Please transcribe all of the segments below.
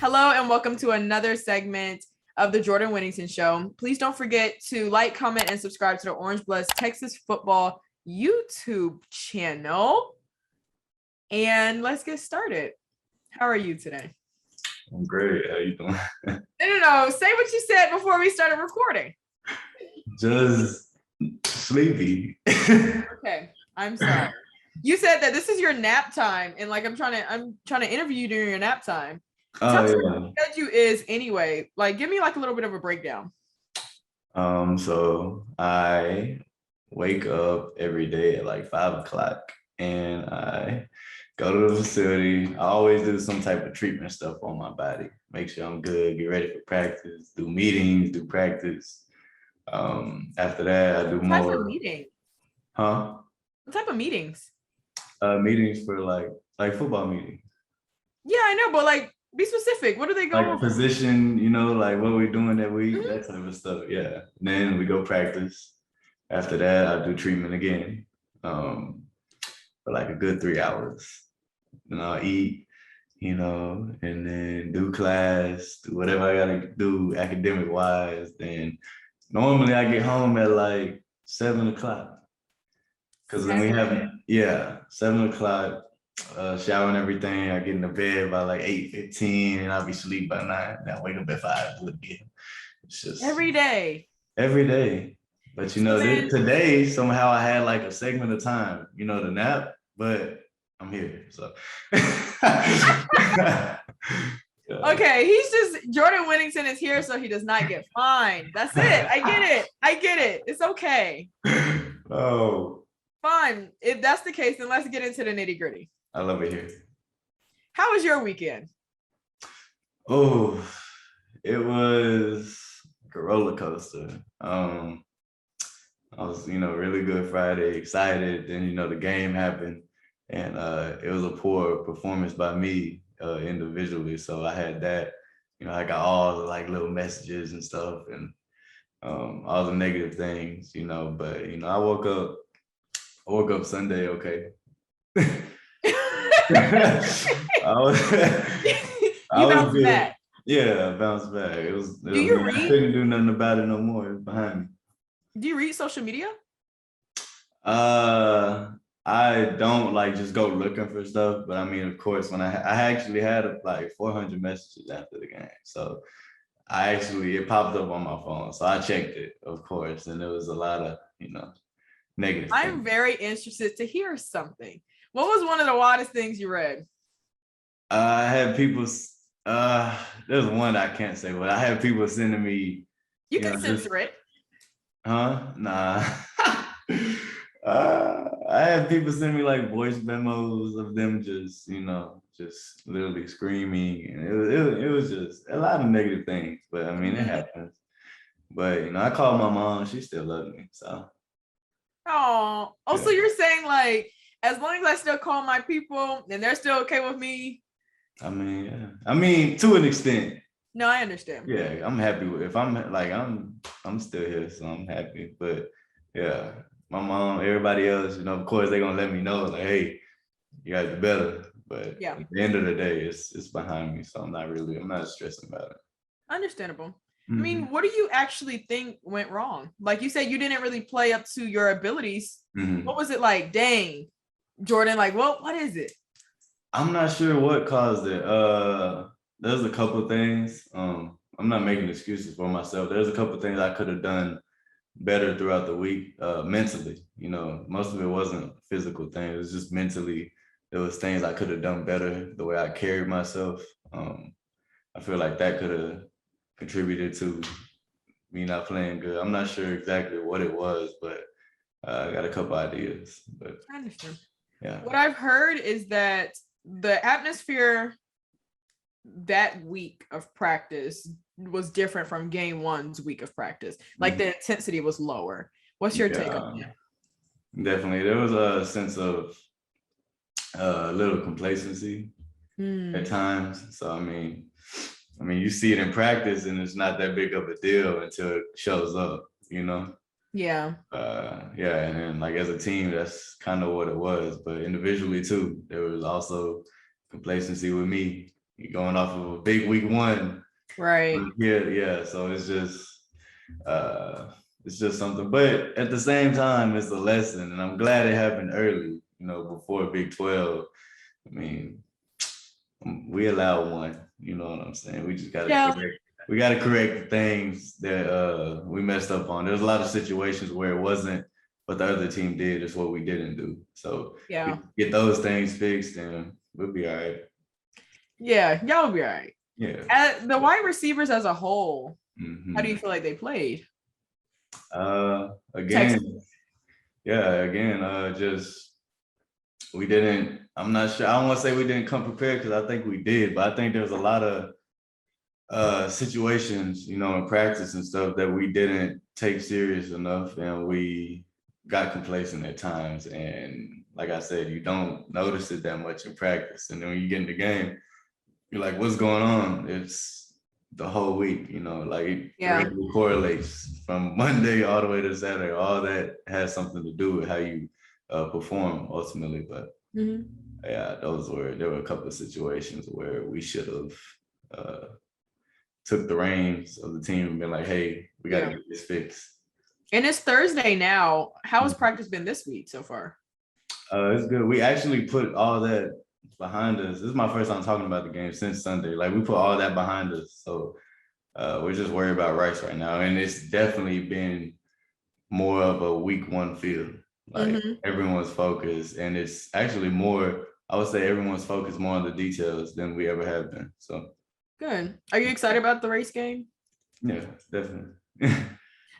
Hello and welcome to another segment of the Jordan Whittington Show. Please don't forget to like, comment, and subscribe to the Orange Bloods Texas Football YouTube channel. And let's get started. How are you today? I'm great. How you doing? No. Say what you said before we started recording. Just sleepy. Okay, I'm sorry. You said that this is your nap time, and like I'm trying to interview you during your nap time. Tell me what your schedule is anyway. Like, give me like a little bit of a breakdown. So I wake up every day at like 5 o'clock and I go to the facility. I always do some type of treatment stuff on my body. Make sure I'm good, get ready for practice, do meetings, do practice. After that, I do more. What type of meeting? Huh? What type of meetings? Meetings for like football meetings. Yeah, I know, but like, be specific. What do they go like over? Position, like what we're doing that week, that type of stuff. Yeah. And then we go practice. After that, I do treatment again for like a good 3 hours. And I'll eat, and then do class, do whatever I gotta do academic wise. Then normally I get home at like 7 o'clock. Because then we have, 7 o'clock. Shower and everything. I get in the bed by like 8:15 and I'll be asleep by 9. And I wake up at 5 again. It's just every day. But today somehow I had like a segment of time, to nap, but I'm here. So Okay, he's just Jordan Whittington is here, so he does not get fined. That's it. I get it. It's okay. Oh. Fine. If that's the case, then let's get into the nitty-gritty. I love it here. How was your weekend? Oh, it was a roller coaster. I was, really good Friday, excited. Then, the game happened and it was a poor performance by me individually. So I had that, I got all the like little messages and stuff and all the negative things, but, I woke up Sunday, okay. I bounced back. Yeah, I bounced back. I couldn't do nothing about it no more. It was behind me. Do you read social media? I don't like just go looking for stuff, but I mean, of course, when I actually had like 400 messages after the game, so it popped up on my phone, so I checked it, of course, and there was a lot of negative. I'm very interested to hear something. What was one of the wildest things you read? I had people, there's one I can't say, but I had people sending me. You can censor it. Huh? Nah. I had people send me like voice memos of them just literally screaming. And it was just a lot of negative things, but I mean, it happens. But, I called my mom, she still loves me, so. Oh, so you're saying like, as long as I still call my people and they're still okay with me. I mean, yeah. I mean, to an extent. No, I understand. Yeah, I'm happy with if I'm like I'm still here, so I'm happy. But yeah, my mom, everybody else, of course they're gonna let me know, like, hey, you guys do better. But at the end of the day, it's behind me. So I'm not stressing about it. Understandable. Mm-hmm. I mean, what do you actually think went wrong? Like you said, you didn't really play up to your abilities. Mm-hmm. What was it like? Dang, Jordan, like, what is it? I'm not sure what caused it. There's a couple things. I'm not making excuses for myself. There's a couple things I could have done better throughout the week, mentally. Most of it wasn't physical things. It was just mentally. There was things I could have done better, the way I carried myself. I feel like that could have contributed to me not playing good. I'm not sure exactly what it was, but I got a couple ideas. But I understand. Yeah. What I've heard is that the atmosphere that week of practice was different from game one's week of practice. Like the intensity was lower. What's your take on that? Definitely. There was a sense of a little complacency at times. So, I mean, you see it in practice and it's not that big of a deal until it shows up, Yeah. And then like as a team, that's kind of what it was. But individually too, there was also complacency with me. you're going off of a big week one. Right. Yeah. So it's just something. But at the same time, it's a lesson, and I'm glad it happened early. Before Big 12. I mean, we allow one. You know what I'm saying? We just got to correct. We got to correct the things that we messed up on. There's a lot of situations where it wasn't what the other team did, it's what we didn't do. So we get those things fixed, and we'll be all right. Yeah, y'all will be all right. Yeah. The wide receivers as a whole, Mm-hmm. how do you feel like they played? Just we didn't. I'm not sure. I don't want to say we didn't come prepared because I think we did, but I think there's a lot of situations, in practice and stuff that we didn't take serious enough, and we got complacent at times. And like I said, you don't notice it that much in practice, and then when you get in the game, you're like, "What's going on?" It's the whole week, it directly correlates from Monday all the way to Saturday. All that has something to do with how you perform ultimately. But yeah, there were a couple of situations where we should have took the reins of the team and been like, hey, we got to get this fixed. And it's Thursday now. How has practice been this week so far? It's good. We actually put all that behind us. This is my first time talking about the game since Sunday. Like, we put all that behind us. So we're just worried about Rice right now. And it's definitely been more of a week one feel. Like everyone's focused, and it's actually more, I would say everyone's focused more on the details than we ever have been. So good. Are you excited about the Rice game? Yeah, definitely.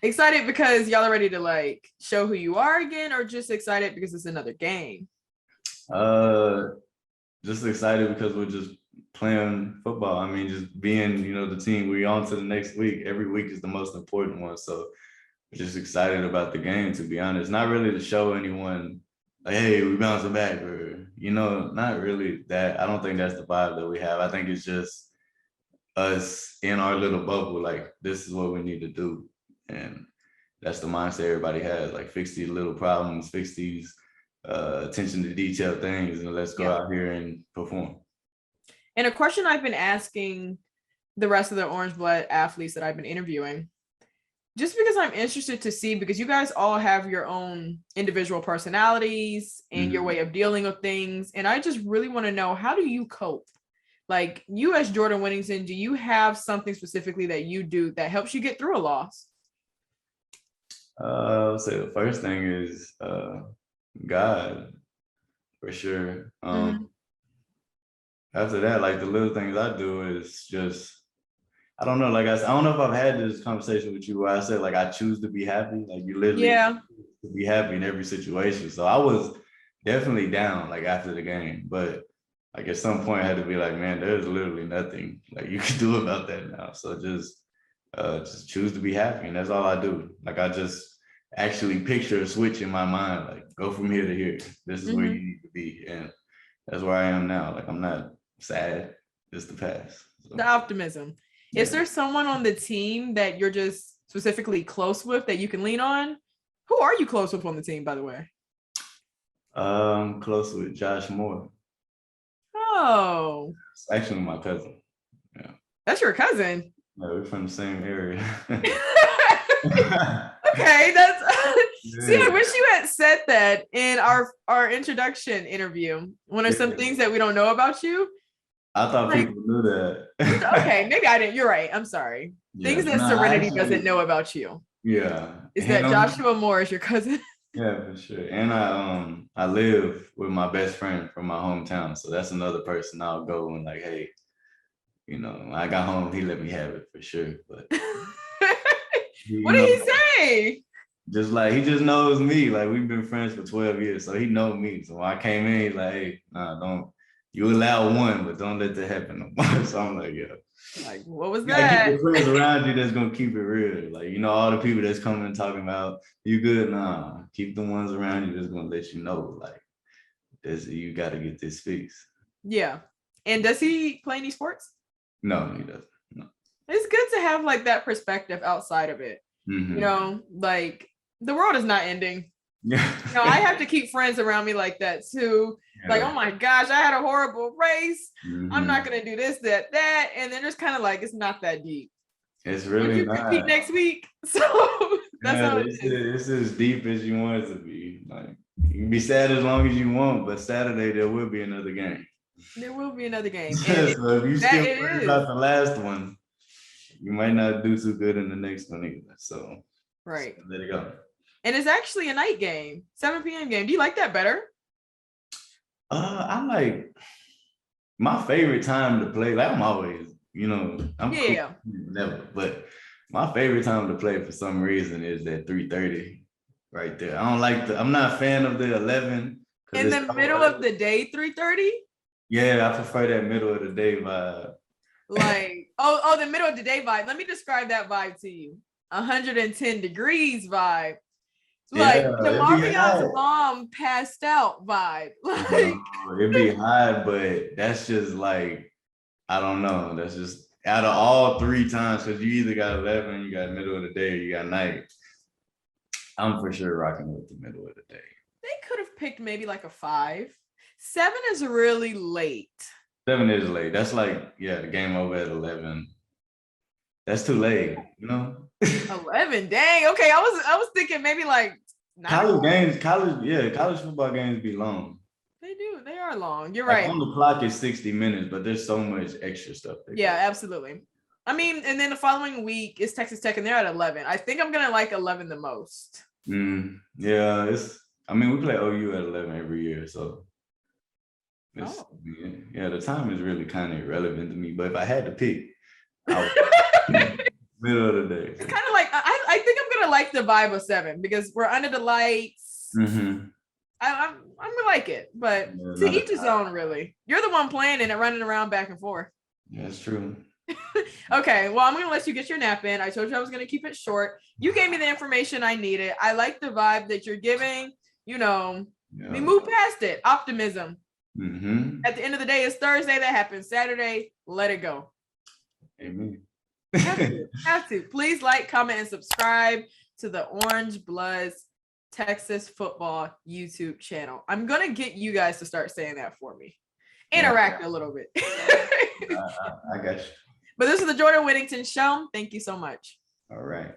Excited because y'all are ready to show who you are again, or just excited because it's another game? Just excited because we're just playing football. I mean, just being, the team. We're on to the next week. Every week is the most important one. So we're just excited about the game, to be honest. Not really to show anyone like, hey, we bouncing back, or, not really that. I don't think that's the vibe that we have. I think it's just us in our little bubble. Like, this is what we need to do. And that's the mindset everybody has. Like, fix these little problems, fix these attention to detail things, and let's go out here and perform. And a question I've been asking the rest of the Orange Blood athletes that I've been interviewing, just because I'm interested to see, because you guys all have your own individual personalities and your way of dealing with things. And I just really want to know, how do you cope? Like, you as Jordan Whittington, do you have something specifically that you do that helps you get through a loss? I would say the first thing is God, for sure. After that, like, the little things I do is just, I don't know, like I don't know if I've had this conversation with you where I said, like, I choose to be happy. Like, you literally to be happy in every situation. So I was definitely down, like, after the game, but like, at some point I had to be like, man, there's literally nothing like you can do about that now. So just choose to be happy, and that's all I do. Like, I just actually picture a switch in my mind, like, go from here to here. This is where you need to be, and that's where I am now. Like, I'm not sad, just the past. So, the optimism. Yeah. Is there someone on the team that you're just specifically close with that you can lean on? Who are you close with on the team, by the way? I'm close with Josh Moore. Oh, it's actually my cousin. Yeah, that's your cousin. Yeah, we're from the same area. Okay, that's see, I wish you had said that in our introduction interview. One of some things that we don't know about you. I thought people knew that. Okay, maybe I didn't. You're right. I'm sorry. Things that Serenity doesn't know about you. Yeah. Is that Joshua Moore is your cousin? Yeah, for sure. And I live with my best friend from my hometown. So that's another person I'll go and, like, hey, when I got home, he let me have it for sure. But what did he say? Just like, he just knows me. Like, we've been friends for 12 years. So he knows me. So when I came in, he's like, hey, don't, you allow one, but don't let that happen no more. So I'm like, yeah. Like, what was that? Keep the friends around you that's gonna keep it real. Like, all the people that's coming and talking about you good, nah. Keep the ones around you that's gonna let you know, like, you got to get this fixed. Yeah. And does he play any sports? No, he doesn't. No. It's good to have, like, that perspective outside of it. Like, the world is not ending. Yeah. I have to keep friends around me like that too. Like, oh my gosh, I had a horrible race. I'm not Mhm. gonna do this, that, and then just kind of like it's not that deep. It's Would really you compete not. next week? So that's Yeah, how it it's, is. it's as deep as you want it to be. Like you can be sad as long as you want, but Saturday there will be another game. There will be another game, and So if you that still it worried is about the last one, you might not do too good in the next one either. So right. let it go. And it's actually a night game, 7 p.m. game. Do you like that better? I like my favorite time to play. Like I'm always, I'm cool, Yeah. never, but my favorite time to play for some reason is that 3:30 right there. I don't like I'm not a fan of the 11 In because the it's so middle of early. the day, 3:30. Yeah, I prefer that middle of the day vibe. Like, oh, the middle of the day vibe. Let me describe that vibe to you. 110 degrees vibe. Like Yeah, it'd be Jamarion's hot. mom passed out vibe. No, Like, it'd be hot, but that's just like I don't know. That's just out of all three times because you either got 11, you got middle of the day, or you got night. I'm for sure rocking with the middle of the day. they could have picked maybe like a 5. 7 is really late. 7 is late. That's like, yeah, the game over at 11. That's too late, 11. Dang. Okay. I was thinking maybe like 9 College o'clock. games, college football games be long. They do. They are long. You're Like right. on the clock is 60 minutes, but there's so much extra stuff. Yeah, absolutely. I mean, and then the following week is Texas Tech, and they're at 11. I think I'm gonna like 11 the most. Yeah, we play OU at 11 every year, so yeah, the time is really kind of irrelevant to me. But if I had to pick, I would middle of the day. It's kind of like I think I'm gonna like the vibe of 7 because we're under the lights. Mm-hmm. I'm gonna like it, but to each his own. Really, you're the one playing and running around back and forth. Yeah, that's true. Okay, well, I'm gonna let you get your nap in. I told you I was gonna keep it short. You gave me the information I needed. I like the vibe that you're giving. We move past it. Optimism. Mm-hmm. At the end of the day, it's Thursday. That happens. Saturday, let it go. Amen. Have to. Please like, comment, and subscribe to the Orange Bloods Texas football YouTube channel. I'm gonna get you guys to start saying that for me. Interact a little bit. I got you. But this is the Jordan Whittington Show. Thank you so much. All right.